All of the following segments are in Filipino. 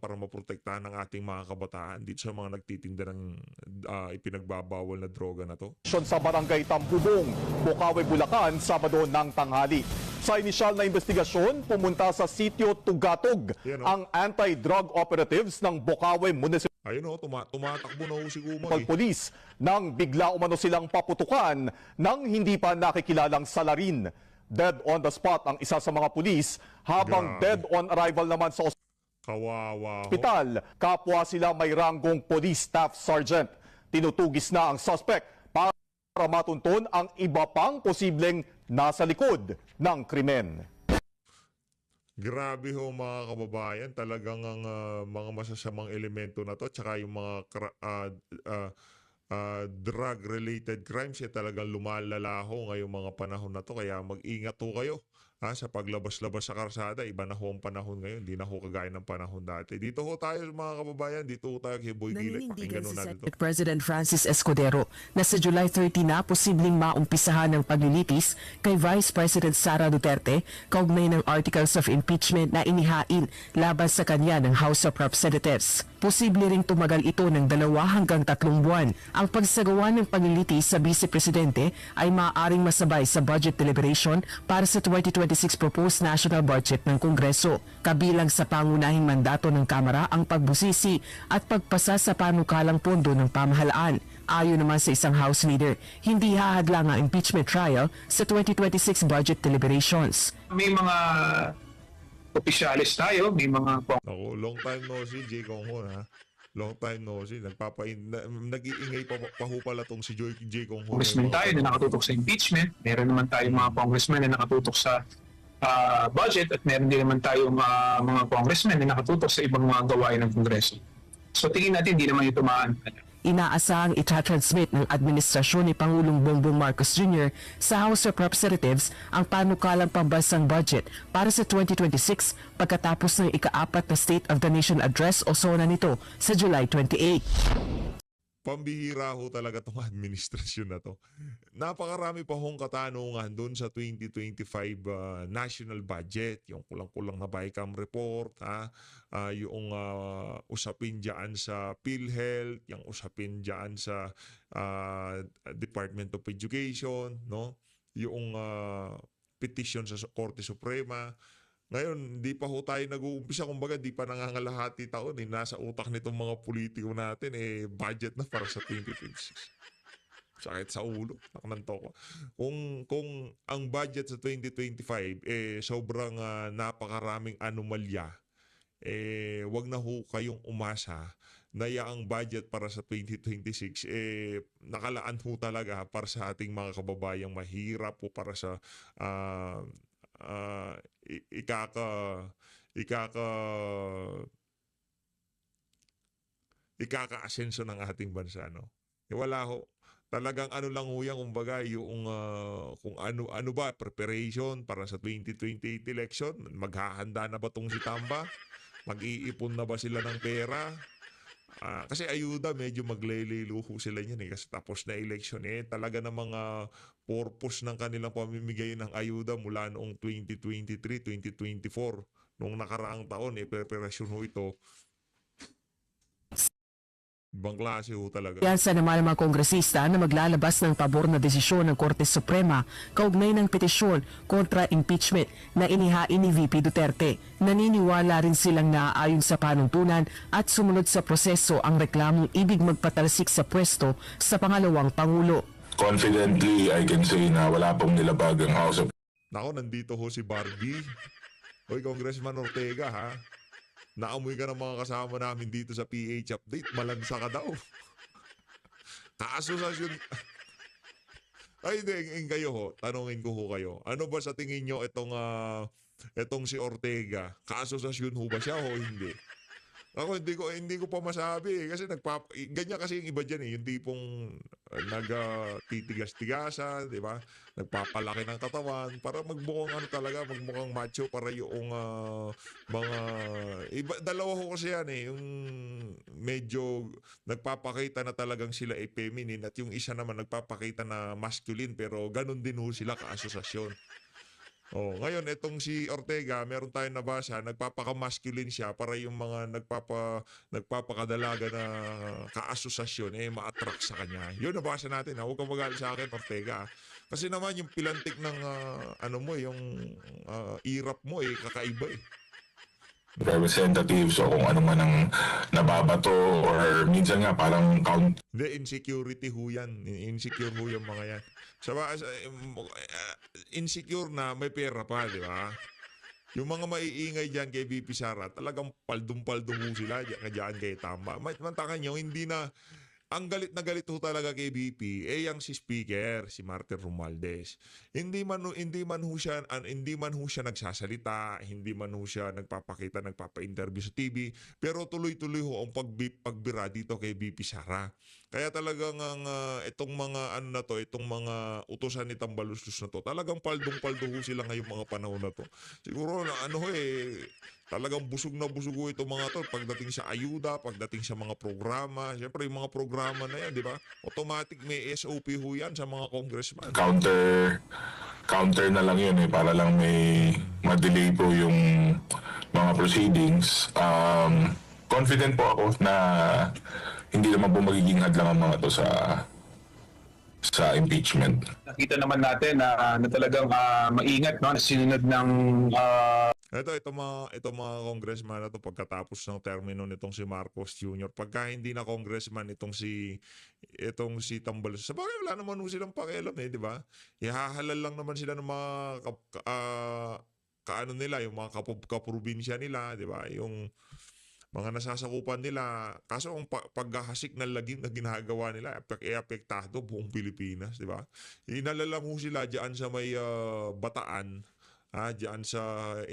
para maprotektahan ng ating mga kabataan dito sa mga nagtitinda ng ipinagbabawal na droga na to. Sa Barangay Tambubong, Bukawi, Bulacan, Sabado ng tanghali. Sa inisyal na investigasyon, pumunta sa sitio Tugatog ang anti-drug operatives ng Bukawi Municipal Ayun o, tumatakbo na ho si Kumag. Police nang bigla umano silang paputukan ng hindi pa nakikilalang salarin. Dead on the spot ang isa sa mga pulis habang dead on arrival naman sa Kawawa ho. ospital. Kapwa sila may ranggong police staff sergeant. Tinutugis na ang suspect para matunton ang iba pang posibleng nasa likod ng krimen. Grabe ho mga kababayan, talagang ang mga masasamang elemento na to, tsaka yung mga drug-related crimes talagang lumalala ho ngayong mga panahon na to. Kaya mag-ingat ho kayo sa paglabas-labas sa karsada. Iba na ho ang panahon ngayon, hindi na ho kagaya ng panahon dati. Dito ho tayo mga kababayan, dito ho tayo kay Boy Gilek. Pakinggan ho natin to. President Francis Escudero na sa July 30 na posibleng maumpisahan ng paglilitis kay Vice President Sara Duterte kaugnay ng articles of impeachment na inihain laban sa kanya ng House of Representatives. Posible ring tumagal ito ng 2 hanggang 3 buwan. Ang pagsagawa ng paglilitis sa Vice Presidente ay maaaring masabay sa budget deliberation para sa 2026 proposed national budget ng Kongreso. Kabilang sa pangunahing mandato ng Kamara ang pagbusisi at pagpasa sa panukalang pondo ng pamahalaan. Ayon naman sa isang House leader, hindi hahadlang ang impeachment trial sa 2026 budget deliberations. May mga opisyalis tayo, may mga Ako, long time no see, Jay Conghon ha. Long time no see. Nag-iingay pa ho pala tong si Jay Conghon. congressman tayo na nakatutok sa impeachment. Meron naman tayong mga congressman na nakatutok sa budget at meron din naman tayong mga congressman na nakatutok sa ibang mga gawain ng Kongreso. So tingin natin hindi naman ito maano. Inaasahang itatransmit ng administrasyon ni Pangulong Bongbong Marcos Jr. sa House of Representatives ang panukalang pambansang budget para sa 2026 pagkatapos ng ika-4 na State of the Nation Address o SONA nito sa July 28. Pambihira ho talaga tong administrasyon na to. Napakarami pa hong katanungan doon sa 2025 national budget, yung kulang-kulang na BICAM report, yung usapin dyan sa PhilHealth, yung usapin dyan sa Department of Education, no? Yung petition sa Korte Suprema. Ngayon, hindi pa ho tayo nag-uumpisa. Kumbaga, di pa nangangalahati taon. Nasa utak nitong mga politiko natin, budget na para sa 2026. Sakit sa ulo. Naknanto ko. Kung ang budget sa 2025, sobrang napakaraming anomalya, wag na ho kayong umasa na ang budget para sa 2026, nakalaan ho talaga para sa ating mga kababayang mahirap po para sa ikaka-asenso ng ating bansa, no? Wala ho. Talagang ano lang ho yan, kumbaga, yung kung ano ba, preparation para sa 2028 election, maghahanda na ba tong si Tamba? Mag-iipon na ba sila ng pera? Kasi ayuda, medyo maglililuho sila niyan kasi tapos na election talaga ng mga purpose ng kanilang pamimigay ng ayuda mula noong 2023, 2024 noong nakaraang taon preparasyon ho ito. Ibang klase ho talaga. Yan sa naman ng mga kongresista na maglalabas ng pabor na desisyon ng Korte Suprema kaugnay ng petisyon kontra impeachment na inihain ni VP Duterte. Naniniwala rin silang naaayon sa panuntunan at sumunod sa proseso ang reklamong ibig magpatalsik sa pwesto sa pangalawang Pangulo. Confidently, I can say na wala pong nilabag ang House of Nako, nandito ho si Barbie. Hoy, Congressman Ortega ha. Naamoy ka ng mga kasama namin dito sa PH Update. Malansa ka daw. Kaasosasyon. Ay, hindi. Kayo ho. Tanungin ko ho kayo. Ano ba sa tingin nyo itong si Ortega? Kaasosasyon ho ba siya o hindi? Ako hindi ko pa masabi kasi ganyan kasi yung iba diyan yung tipong nagtitigas-tigasan, di ba? Nagpapalaki ng katawan para magmukhang magmukhang macho para yung mga iba, dalawa ho kasi yan yung medyo nagpapakita na talagang sila ay feminine at yung isa naman nagpapakita na masculine pero ganun din ho sila kaasosasyon. Oh, ngayon itong si Ortega, meron tayong nabasa, nagpapaka-masculine siya para yung mga nagpapakadalaga na kaasosasyon ma-attract sa kanya. Yun nabasa natin. Huwag kang magalit sa akin, Ortega. Kasi naman yung pilantik ng ano mo, yung irap mo kakaiba Representative, so kung ano man ang nababato or minsan nga parang Hindi, insecurity ho yan. Insecure ho yung mga yan. Insecure na may pera pa, di ba? Yung mga maiingay dyan kay VP Sara, talagang paldong-paldong ho sila dyan kay Tamba. Mantakan nyo, hindi na, ang galit na galit ho talaga kay VP, yang si Speaker, si Martin Romualdez. Hindi man ho siya nagsasalita, hindi man ho siya nagpapa-interview sa TV, pero tuloy-tuloy ho ang pagbira dito kay VP Sara. Kaya talagang itong mga itong mga utusan ni Tambaluslos na to, talagang paldong-paldo ho sila ngayong mga panahon na to. Siguro na talagang busog na busog ho itong mga to pagdating sa ayuda, pagdating sa mga programa. Siyempre yung mga programa na yan, di ba? Automatic may SOP ho yan sa mga congressman. counter na lang yun para lang may ma-delay po yung mga proceedings. Confident po ako na hindi naman po magiging hadlang ang mga to sa impeachment. Nakita naman natin na talagang maingat, no, na sinunod ng Itong mga congressman na to pagkatapos ng termino nitong si Marcos Jr. Pagka hindi na congressman itong si Tambaluslos. Sa bagay wala naman ho silang pakialam di ba? Ihahalal lang naman sila ng mga kaano nila, yung mga kaprobinsya nila, di ba? Yung mga nasasakupan nila. Kaso ang paghahasik ng lagim na ginagawa nila, apektado buong Pilipinas, di ba? Inalalang ho sila diyan sa may Bataan.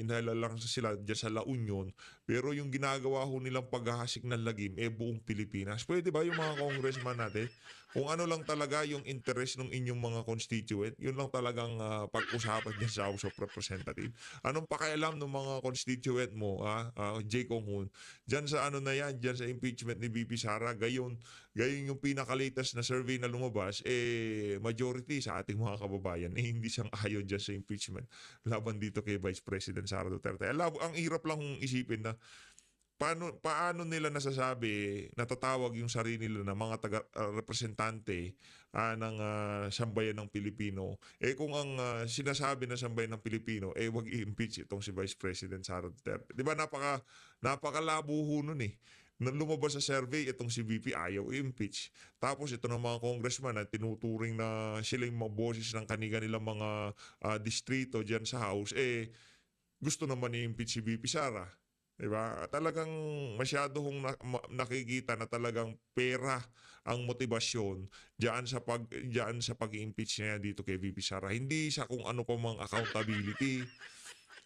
Inhala lang sila diyan sa La Union, pero yung ginagawa ho nilang paghahasik ng lagim buong Pilipinas. Pwede ba yung mga congressman natin? Kung ano lang talaga yung interest ng inyong mga constituent, yun lang talagang pag-usapan dyan sa House of Representatives. Anong pakialam ng mga constituent mo, Jay Kong-hun, dyan sa dyan sa impeachment ni VP Sara, gayon yung pinakalitas na survey na lumabas, majority sa ating mga kababayan, hindi siyang ayon dyan sa impeachment laban dito kay Vice President Sara Duterte. Ang hirap lang isipin na paano nila nasasabi, natatawag yung sarili nila na mga representante ng sambayan ng Pilipino. Kung ang sinasabi ng sambayan ng Pilipino, wag i-impeach itong si Vice President Sara Duterte. Di ba napakalabo ho nun Nang lumabas sa survey, itong si VP ayaw i-impeach. Tapos ito ng mga congressman na tinuturing na sila yung mga boses ng nilang mga distrito dyan sa House, gusto naman i-impeach si VP Sara. Diba? Talagang masyado hong nakikita na talagang pera ang motibasyon diyan sa pag-impeach niya dito kay VP Sara. Hindi sa kung ano pa mang accountability,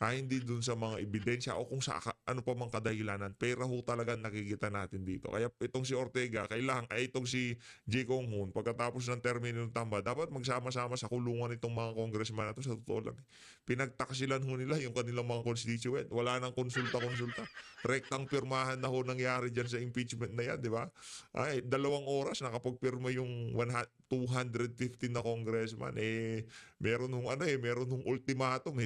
hindi dun sa mga ebidensya o kung sa ano pa mang kadahilanan. Pera ho talaga nakikita natin dito. Kaya itong si Ortega, itong si Jay Kong-hun, pagkatapos ng termino ng Tamba, dapat magsama-sama sa kulungan itong mga congressman na to. Sa totoo lang, pinagtaksilan ho nila yung kanilang mga constituent. Wala nang konsulta-konsulta. Rektang pirmahan na ho nangyari dyan sa impeachment na yan, di ba? 2 oras nakapagpirma yung 215 na congressman. Meron hong ultimatum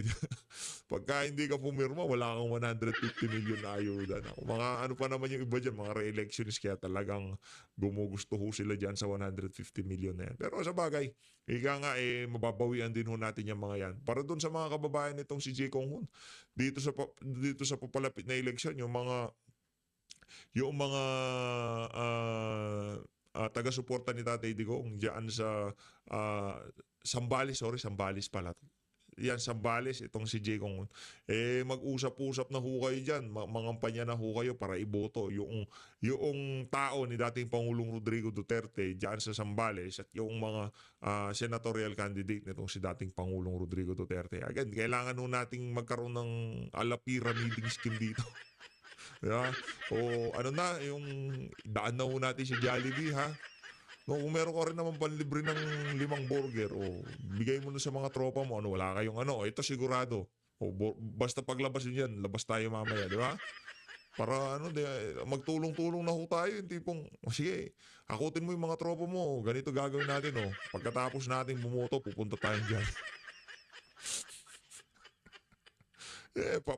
Pagka hindi ka pumirma, wala kang 150 million na ayuda. Mga ano pa naman yung iba dyan, mga re-elections, kaya talagang gumugusto ho sila dyan sa 150 million na yan. Pero sa bagay, mababawian din ho natin yung mga yan. Para dun sa mga kababayan nitong si Jay Kong-hun, dito sa papalapit na eleksyon, yung mga taga-suporta ni Tatay Digong diyan sa Sambales pala. Yan, Sambales, itong si Jay Kong. Mag-usap-usap na ho kayo dyan. Mangampanya na ho kayo para iboto yung tao ni dating Pangulong Rodrigo Duterte dyan sa Sambales at yung mga senatorial candidate nitong si dating Pangulong Rodrigo Duterte. Again, kailangan ho nating magkaroon ng pyramiding scheme dito. Yeah. O yung daan na ho natin si Jollibee, ha? No, kung meron ka rin naman panlibre ng 5 burger, bigay mo na sa mga tropa mo, wala kayong ito sigurado. Basta paglabas yun yan, labas tayo mamaya, di ba? Para magtulong-tulong na ho tayo, yung tipong, sige, akutin mo yung mga tropa mo, ganito gagawin natin, Pagkatapos natin bumoto, pupunta tayo dyan.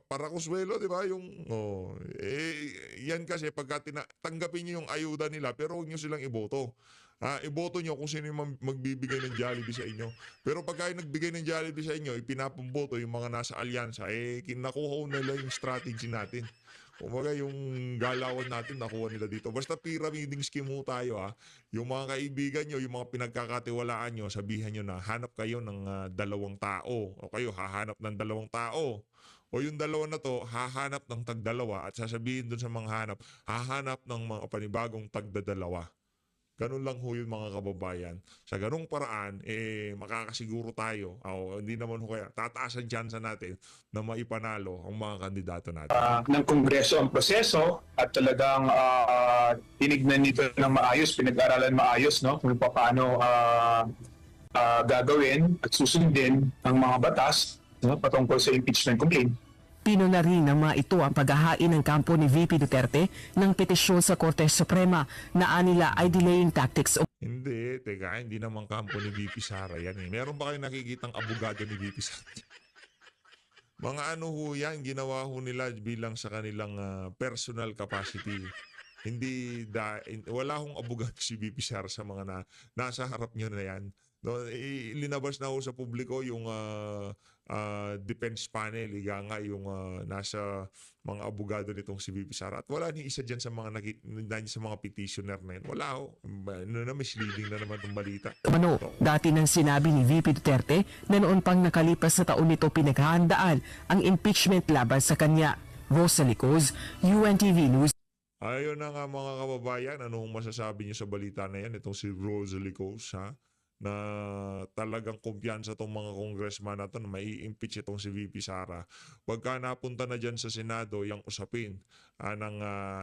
Para kuswelo, di ba? Yan kasi pagka tanggapin niyo yung ayuda nila pero huwag niyo silang iboto. Iboto niyo kung sino yung magbibigay ng Jollibee sa inyo. Pero pagka yung nagbigay ng Jollibee sa inyo, ipinapamboto yung mga nasa alyansa, kinakuha nila yung strategy natin. Kumbaga yung galawan natin nakuha nila dito. Basta pyramiding scheme ho tayo Yung mga kaibigan nyo, yung mga pinagkakatiwalaan nyo, sabihan nyo na hanap kayo ng 2 tao. O kayo hahanap ng 2 tao. O yung dalawa na to, hahanap ng tagdalawa at sasabihin dun sa mga hahanap ng mga panibagong tagdadalawa. Ganun lang ho yun mga kababayan. Sa ganung paraan, makakasiguro tayo, hindi naman ho kaya, tataas ang tsansa natin na maipanalo ang mga kandidato natin. Ng Kongreso ang proseso at talagang tinignan nito ng maayos, pinag-aralan maayos, no? Kung paano gagawin at susundin ang mga batas, no? Patungkol sa impeachment complaint. Pino na rin ng mga ito ang paghahain ng kampo ni VP Duterte ng petisyon sa Korte Suprema na anila ay delaying tactics. Hindi, teka, hindi naman kampo ni VP Sara yan Meron ba kayong nakikitang abogado ni VP Sara? Mga ano ho yan, ginawa ho nila bilang sa kanilang personal capacity. Wala hong abogado si VP Sara sa mga nasa harap nyo na yan. No, linabas na ho sa publiko yung defense panel, yung nasa mga abogado nitong si VP Sara. At wala ni isa dyan sa mga sa mga petitioner na yun. Wala ho. Misleading na naman itong balita. Dati nang sinabi ni VP Duterte na noon pang nakalipas na taon nito pinaghahandaan ang impeachment laban sa kanya. Rosalie Coz, UNTV News. Ayun na nga mga kababayan, anong masasabi niyo sa balita na yan? Itong si Rosalie Coz, na talagang kumpiyansa itong mga congressman na ito na mai-impeach itong si VP Sara. Pagka napunta na dyan sa Senado, yung usapin,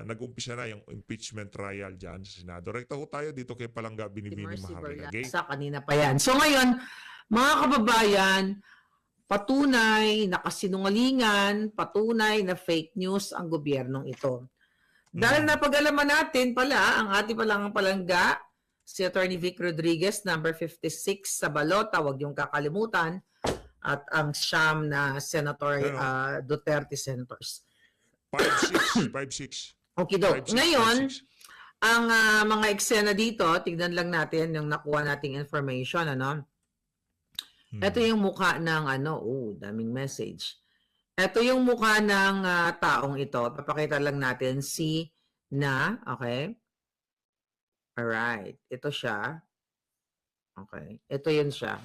nag-umpisa na yung impeachment trial dyan sa Senado. Rekta ho tayo dito kay Palangga Binibini Maharlika. Sa kanina pa yan. So ngayon, mga kababayan, patunay na kasinungalingan, patunay na fake news ang gobyernong ito. Dahil napag-alaman natin pala, ang ating palang palangga, si Attorney Vic Rodriguez, number 56 sa balota, huwag yung kakalimutan, at ang siyam na Senator Duterte senators. 5-6. Okay do. Ngayon, ang mga eksena dito, tignan lang natin yung nakuha nating information, Ito yung mukha ng daming message. Ito yung mukha ng taong ito. Papakita lang natin okay? Alright. Ito siya. Okay. Ito yun siya.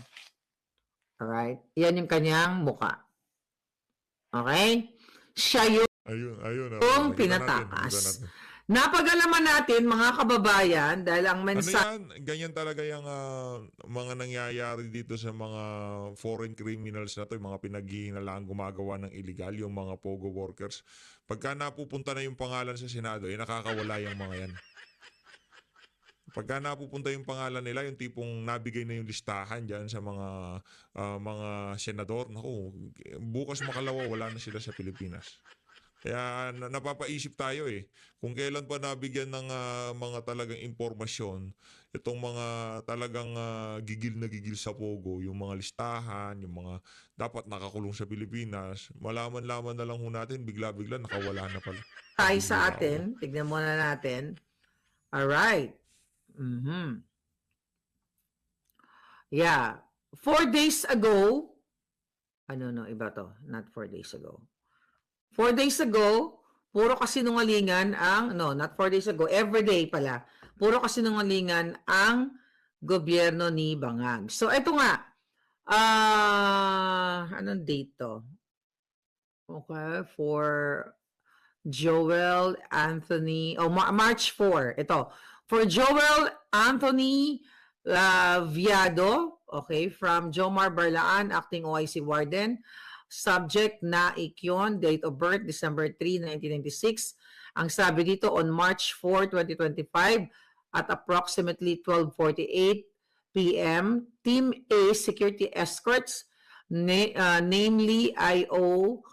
Alright. Yan yung kanyang mukha. Okay? Siya yung pinatakas. Napag-alaman natin, mga kababayan, dahil ang mensahe... Ganyan talaga yung mga nangyayari dito sa mga foreign criminals na to, yung mga pinaghihinalaan gumagawa ng illegal, yung mga POGO workers. Pagka napupunta na yung pangalan sa Senado, nakakawala yung mga yan. Pagka napupunta yung pangalan nila, yung tipong nabigay na yung listahan dyan sa mga senador, bukas makalawa, wala na sila sa Pilipinas. Kaya napapaisip tayo kung kailan pa nabigyan ng mga talagang impormasyon, itong mga talagang gigil na gigil sa POGO, yung mga listahan, yung mga dapat nakakulong sa Pilipinas, malaman-laman na lang ho natin, bigla-bigla nakawala na pala. Tayo sa atin, tignan muna natin. Alright. Yeah. 4 days ago, iba to. Not 4 days ago. 4 days ago, puro kasinungalingan not 4 days ago, everyday pala. Puro kasinungalingan ang gobyerno ni Bangag. So, ito nga. Anong date to? Okay, for Joel Anthony, March 4. Ito. For Joel Anthony Viado, okay, from Jomar Barlaan, acting OIC Warden, subject na Ikyon, date of birth December 3, 1996. Ang sabi dito, on March 4, 2025, at approximately 12:48 p.m., Team A Security Escorts, namely I.O.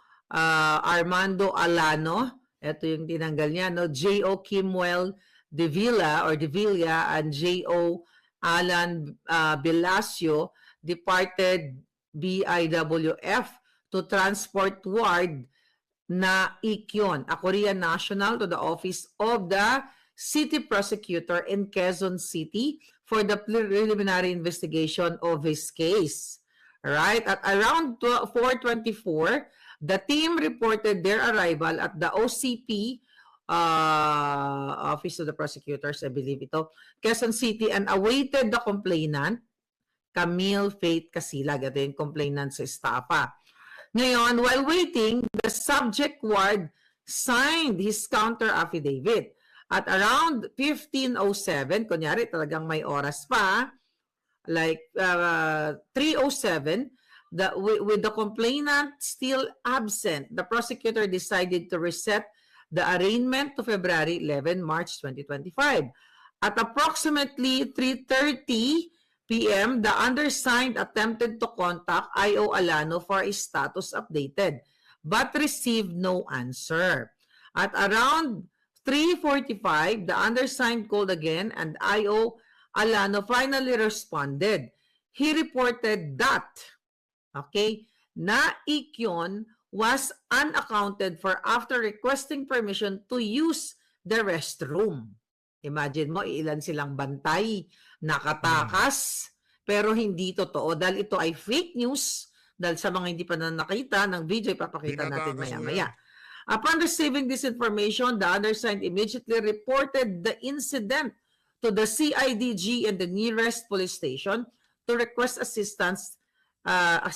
Armando Alano, ito yung tinanggal niya, J.O. Kimwell De Villa and J.O. Alan Velasio departed BIWF to Transport Ward na Ikyon, a Korean national, to the office of the city prosecutor in Quezon City for the preliminary investigation of his case. Right? At around 4:24, the team reported their arrival at the OCP, Office of the Prosecutors, I believe ito, Quezon City, and awaited the complainant, Camille Faith Casilag, ito yung complainant sa Estafa. Ngayon, while waiting, the subject ward signed his counter affidavit. At around 15:07, kunyari talagang may oras pa, like 3:07, with the complainant still absent, the prosecutor decided to reset the arraignment to February 11, March 2025. At approximately 3:30 p.m., the undersigned attempted to contact I.O. Alano for a status updated, but received no answer. At around 3:45, the undersigned called again and I.O. Alano finally responded. He reported that, na Ikyon was unaccounted for after requesting permission to use the restroom. Imagine mo, ilan silang bantay, nakatakas, pero hindi totoo dahil ito ay fake news. Dahil sa mga hindi pa na nakita ng video, ipapakita natin maya-maya. Upon receiving this information, the undersigned immediately reported the incident to the CIDG and the nearest police station to request assistance. A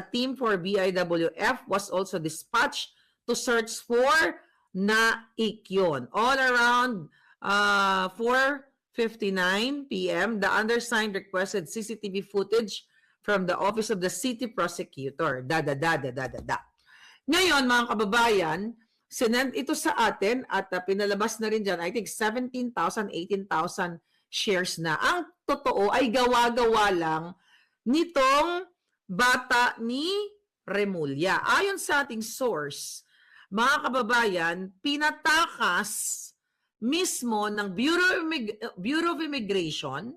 team for BIWF was also dispatched to search for na Ikyon. All around 4:59 p.m., the undersigned requested CCTV footage from the office of the city prosecutor. Ngayon, mga kababayan, sinend ito sa atin at pinalabas na rin dyan, I think 17,000, 18,000 shares na. Ang totoo ay gawa-gawa lang nitong bata ni Remulla. Ayon sa ating source, mga kababayan, pinatakas mismo ng Bureau of Immigration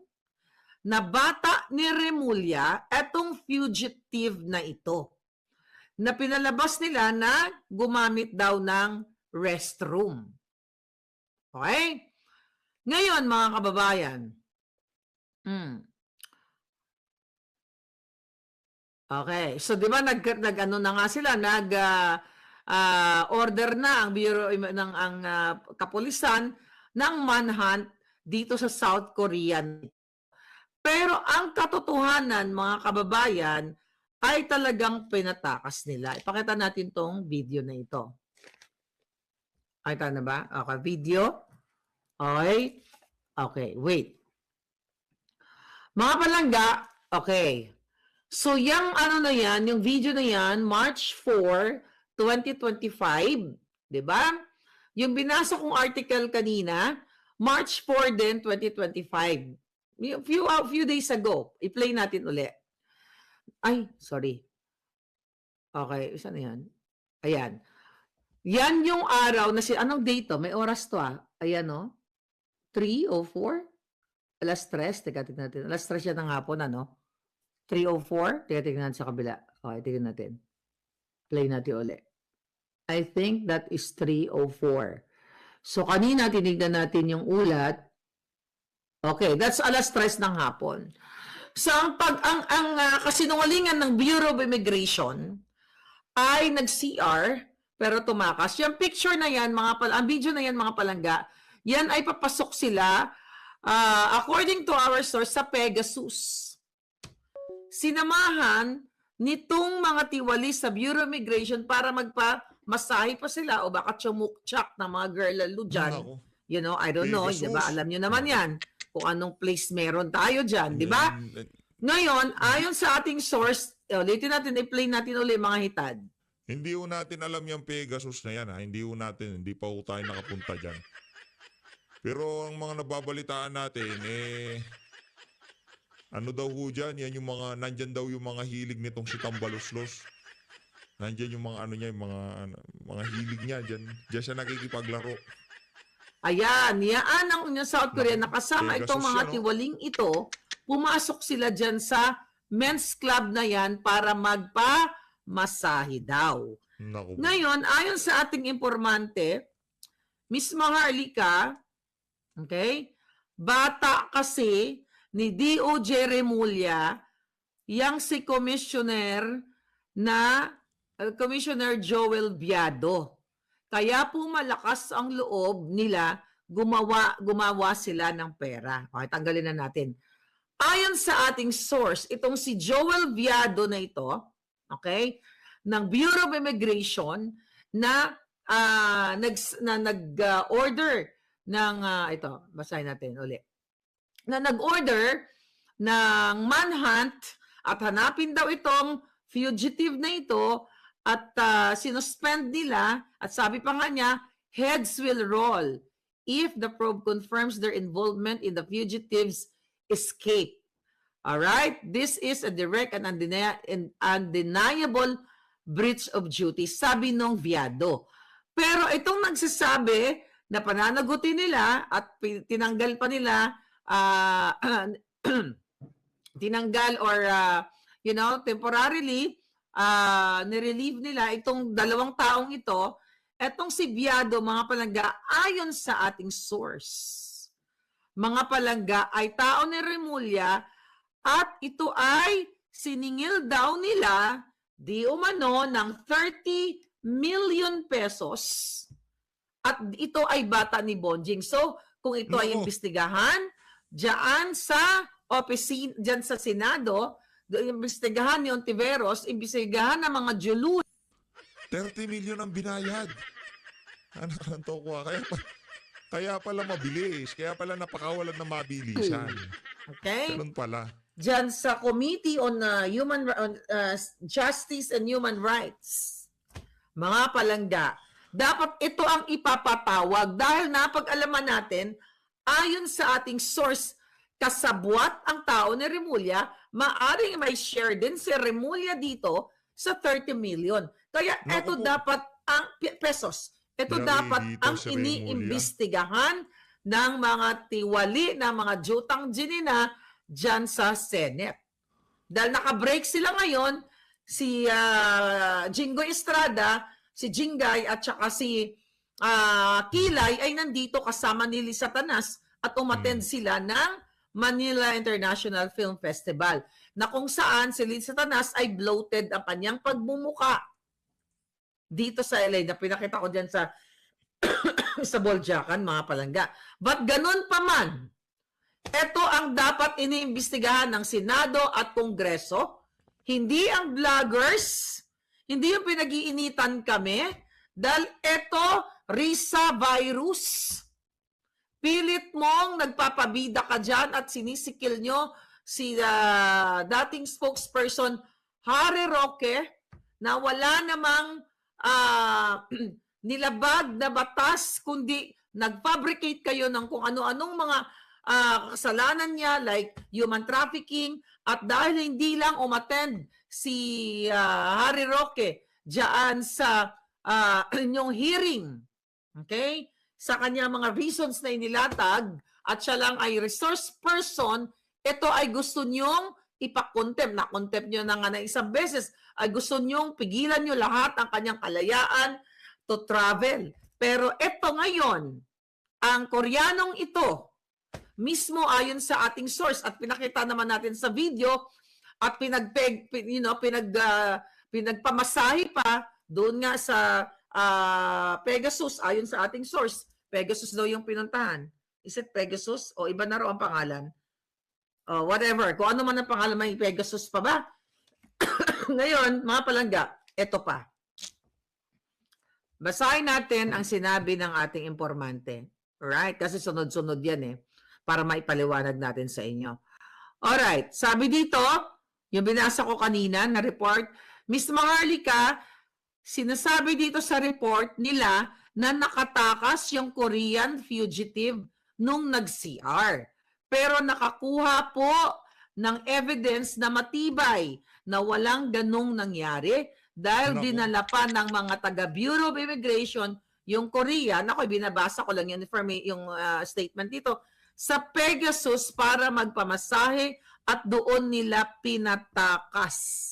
na bata ni Remulla etong fugitive na ito na pinalabas nila na gumamit daw ng restroom. Okay? Ngayon, mga kababayan, okay, so di ba nag-ano na nga sila, order na ang Bureau ng kapulisan ng manhunt dito sa South Korea. Pero ang katotohanan, mga kababayan, ay talagang pinatakas nila. Ipakita natin tong video na ito. Nakita na ba? Okay, video. Okay. Okay, wait. Mga palangga, okay. So, yung ano na yan, yung video na yan, March 4, 2025, di ba? Yung binasa kong article kanina, March 4 din, 2025. Few days ago. I-play natin uli. Ay, sorry. Okay, isa na yan. Ayan. Yan yung araw na anong date to? May oras to Ayan, no? 3:04? Alas 3. Teka, tignan natin. Alas 3 yan ng hapon, 3:04? Teka, tignan natin sa kabila. Okay, tignan natin. Play natin uli. I think that is 3:04. So, kanina tinignan natin yung ulat. Okay, that's alas 3 ng hapon. So, ang kasinungalingan ng Bureau of Immigration ay nag-CR pero tumakas. Yung picture na yan, ang video na yan, mga palangga, yan ay papasok sila according to our source sa Pegasus. Sinamahan nitong mga tiwali sa Bureau of Immigration para magpamasahe pa sila o baka tsumukchak ng mga girl lalo dyan. You know, I don't know, di ba? Alam nyo naman yan kung anong place meron tayo dyan, di ba? Ngayon, ayon sa ating source, ulitin natin, i-play natin ulit mga hitad. Hindi ho natin alam yung Pegasus na yan. Hindi pa ho tayo nakapunta dyan. Pero ang mga nababalitaan natin, ano daw ho dyan? Yan yung nandyan daw yung mga hilig nitong si Tambaloslos. Nandyan yung mga mga hilig niya. Diyan siya nakikipaglaro. Ayan, yaan ang South Korea. Nakasama itong mga tiwaling ito. Pumasok sila dyan sa men's club na yan para masahe daw. Naku. Ngayon, ayon sa ating informante, Miss Maharlika, okay, bata kasi ni DOJ Remulla, yang si Commissioner Commissioner Joel Viado. Kaya po malakas ang loob nila, gumawa sila ng pera. Okay, tanggalin na natin. Ayon sa ating source, itong si Joel Viado na ito, okay, ng Bureau of Immigration na nag-order ng ito, basahin natin uli. Na nag-order ng manhunt at hanapin daw itong fugitive na ito at sinuspend nila at sabi pa nga niya, heads will roll if the probe confirms their involvement in the fugitive's escape. All right? This is a direct and undeniable breach of duty, sabi nung Viado. Pero itong nagsasabi na pananagutin nila at tinanggal pa nila, tinanggal or, temporarily, nirelieve nila itong dalawang taong ito, etong si Viado, mga palangga, ayon sa ating source. Mga palangga ay tao ni Remulla at ito ay siningil daw nila di umano ng 30 million pesos at ito ay bata ni Bonjing. So, kung ito ay imbestigahan, diyan sa opisina, diyan sa Senado, imbestigahan ni Ontiveros, imbestigahan ng mga julu. 30 million ang binayad. Anak ng toko. Kaya pala mabilis. Kaya pala napakawalan na mabilisan. Okay? Ganun pala. Diyan sa Committee on Justice and Human Rights. Mga palangga, dapat ito ang ipapatawag dahil napag-alaman natin, ayon sa ating source, kasabwat ang tao ni Remulla, maaring may share din si Remulla dito sa 30 million. Kaya ito dapat ang pesos. Ito dapat ang iniimbestigahan ng mga tiwali, ng mga jutang ginina dyan sa Senate. Dahil naka-break sila ngayon, si Jingoy Estrada, si Jingay at saka si Kilay ay nandito kasama ni Lisa Tanas at umattend sila ng Manila International Film Festival na kung saan si Lisa Tanas ay bloated ang kanyang pagmumuka dito sa LA na pinakita ko dyan sa sa Boljakan, mga palangga. But ganun pa man, ito ang dapat iniimbestigahan ng Senado at Kongreso, hindi ang vloggers, hindi yung pinag-iinitan kami, dahil ito, Risa virus. Pilit mong nagpapabida ka dyan at sinisikil nyo si dating spokesperson Harry Roque na wala namang nilabag na batas, kundi nag-fabricate kayo ng kung ano-anong mga kasalanan niya like human trafficking at dahil hindi lang umattend si Harry Roque diyan sa inyong hearing, okay? Sa kanya mga reasons na inilatag at siya lang ay resource person, ito ay gusto nyong ipakontempt. Na-contempt nyo na nga na isang beses, ay gusto nyong pigilan nyo lahat ang kanyang kalayaan to travel. Pero ito ngayon, ang Koreanong ito, mismo ayon sa ating source at pinakita naman natin sa video at pinagpamasahe pa doon nga sa Pegasus ayon sa ating source. Pegasus daw yung pinuntahan. Is it Pegasus o iba na raw ang pangalan? Whatever. Kung ano man ang pangalan, may Pegasus pa ba? Ngayon, mga palangga, ito pa. Basahin natin ang sinabi ng ating informante. Alright? Kasi sunod-sunod yan para maipaliwanag natin sa inyo. Alright. Sabi dito, yung binasa ko kanina na report, Ms. Maharlika, sinasabi dito sa report nila na nakatakas yung Korean fugitive nung nag-CR. Pero nakakuha po ng evidence na matibay na walang ganong nangyari dahil dinala pa ng mga taga Bureau of Immigration yung Korea, binabasa ko lang yung statement dito, sa Pegasus para magpamasahe at doon nila pinatakas.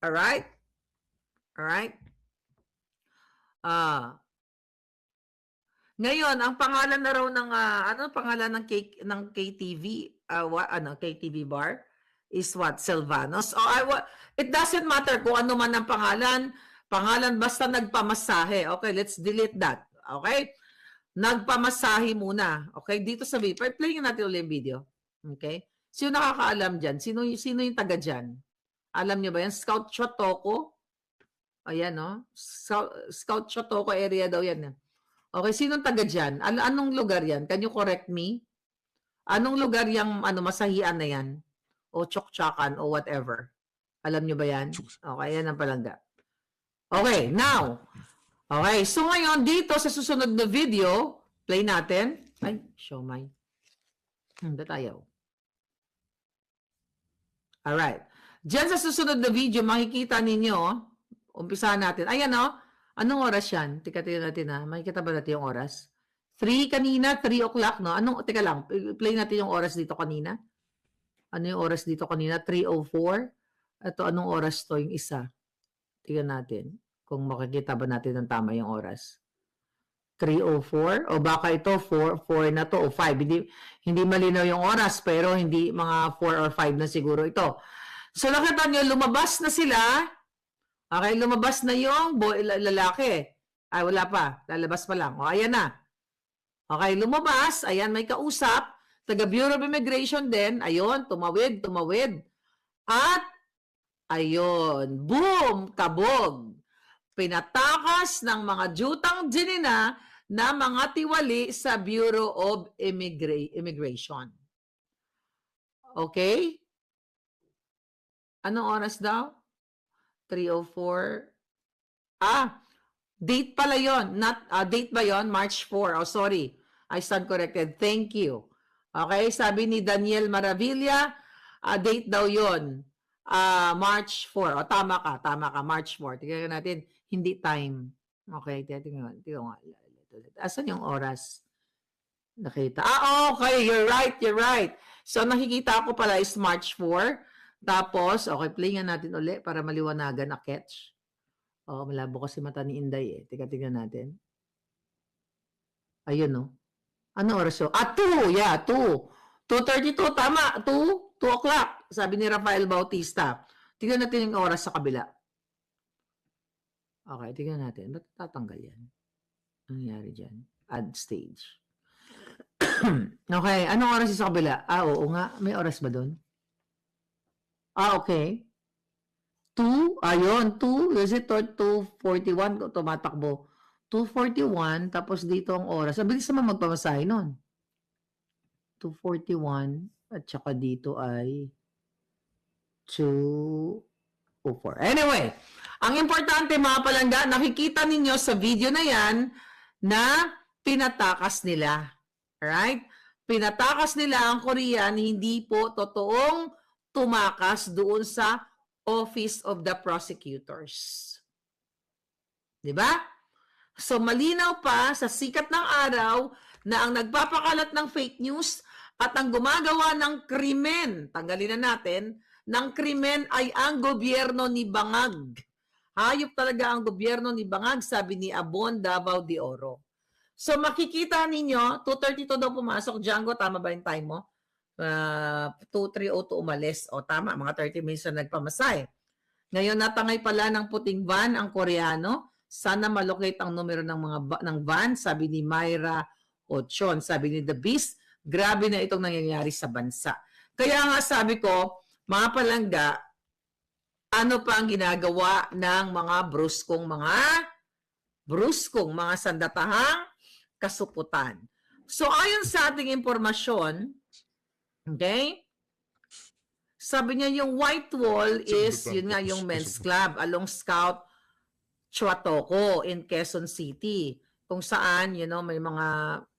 Alright? Alright? Ngayon, ang pangalan na raw ng ano pangalan ng KTV, KTV bar is what? Silvanos. It doesn't matter kung ano man ang pangalan basta nagpamasahe. Okay, let's delete that. Okay? Nagpamasahe muna. Okay, dito sa video. Play natin ulit yung video. Okay? Sino nakakaalam dyan? Sino yung taga dyan? Alam niyo ba yan? Scout Chotoko? Ayan, no? Scout Chotoko area daw yan. Okay, sinong taga dyan? Anong lugar yan? Can you correct me? Anong lugar yung masahian na yan? O Chokchakan o whatever? Alam niyo ba yan? Okay, yan ang palangga. Okay, now. Okay, so ngayon dito sa susunod na video, play natin. Ay, show my. Tayo. Alright. Diyan sa susunod na video, makikita ninyo, umpisahan natin. Ayan, no? Anong oras yan? Tingnan natin, ha? Makikita ba natin yung oras? 3 kanina, 3 o'clock, no? Teka lang, play natin yung oras dito kanina. Ano yung oras dito kanina? 3:04. Ito, anong oras to yung isa? Tingnan natin kung makikita ba natin ng tama yung oras. 3:04 o baka ito 4 na to o 5. Hindi malinaw yung oras pero hindi mga 4 or 5 na siguro ito. So nakita niyo lumabas na sila. Okay, lumabas na yung lalaki. Ay wala pa, lalabas pa lang. O ayan na. Okay, lumabas, ayan may kausap, taga Bureau of Immigration din. Ayun, tumawid. At ayun, boom, kabog. Pinatakas ng mga jutang ginina na mga tiwali sa Bureau of Immigration. Okay? Anong oras daw? 3:04. Date pala yon. Date ba yon? March 4. Oh, sorry. I stand corrected. Thank you. Okay, sabi ni Daniel Maravilla, date daw yon. March 4. O, tama ka. March 4. Tingnan natin. Hindi time. Okay, tingnan. Asan yung oras? Nakita. Okay. You're right. So, nakikita ko pala is March 4. Tapos, okay, play nga natin ulit para maliwanagan na catch. Malabo kasi mata ni Inday eh. Tingnan natin. Ayun, no? Ano oras yun? 2. Yeah, 2. 2:32. Tama. 2 o'clock. Sabi ni Rafael Bautista. Tingnan natin yung oras sa kabila. Okay, tingnan natin. Ba't tatanggal yan? Ano nangyari dyan? Add stage. Okay, anong oras sa kabila? Oo nga. May oras ba doon? Okay. 2, ayun, 2, is it 2:41, tumatakbo. 2:41, tapos dito ang oras. Mabilis naman magpamasahe nun. 2:41, at saka dito ay 2:04. Anyway, ang importante mga palangga, nakikita ninyo sa video na yan na pinatakas nila. Alright? Pinatakas nila ang Korean, hindi po totoong tumakas doon sa Office of the Prosecutors. Diba? So malinaw pa sa sikat ng araw na ang nagpapakalat ng fake news at ang gumagawa ng krimen, tanggalin na natin, ng krimen ay ang gobyerno ni Bangag. Hayop talaga ang gobyerno ni Bangag, sabi ni Abon Davao de Oro. So makikita ninyo, 2:32 daw pumasok. Django, tama ba yung time mo? 2:3:02 umalis. O tama, mga 30 minutes na nagpamasay. Ngayon natangay pala ng puting van ang Koreano. Sana malocate ang numero ng van, sabi ni Myra Ochon. Sabi ni The Beast, grabe na itong nangyayari sa bansa. Kaya nga sabi ko, mga palangga, ano pa ang ginagawa ng mga mga sandatahang kasuputan. So ayon sa ating impormasyon, okay? Sabi niya yung White Wall is, yun nga yung men's club along Scout Chuatoco in Quezon City. Kung saan, may mga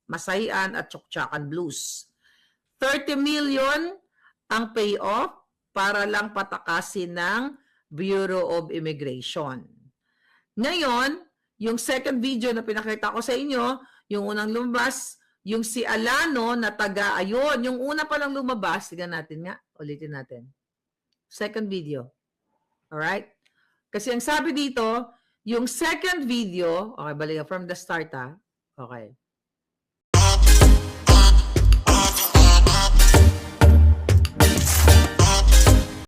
masahian at Chokchakan Blues. 30 million ang payoff para lang patakasin ng Bureau of Immigration. Ngayon, yung second video na pinakita ko sa inyo, yung unang lumabas, yung si Alano na ayun, yung una palang lumabas, tignan natin nga, ulitin natin. Second video. Alright? Kasi ang sabi dito, yung second video, okay, balik from the start ha. Okay.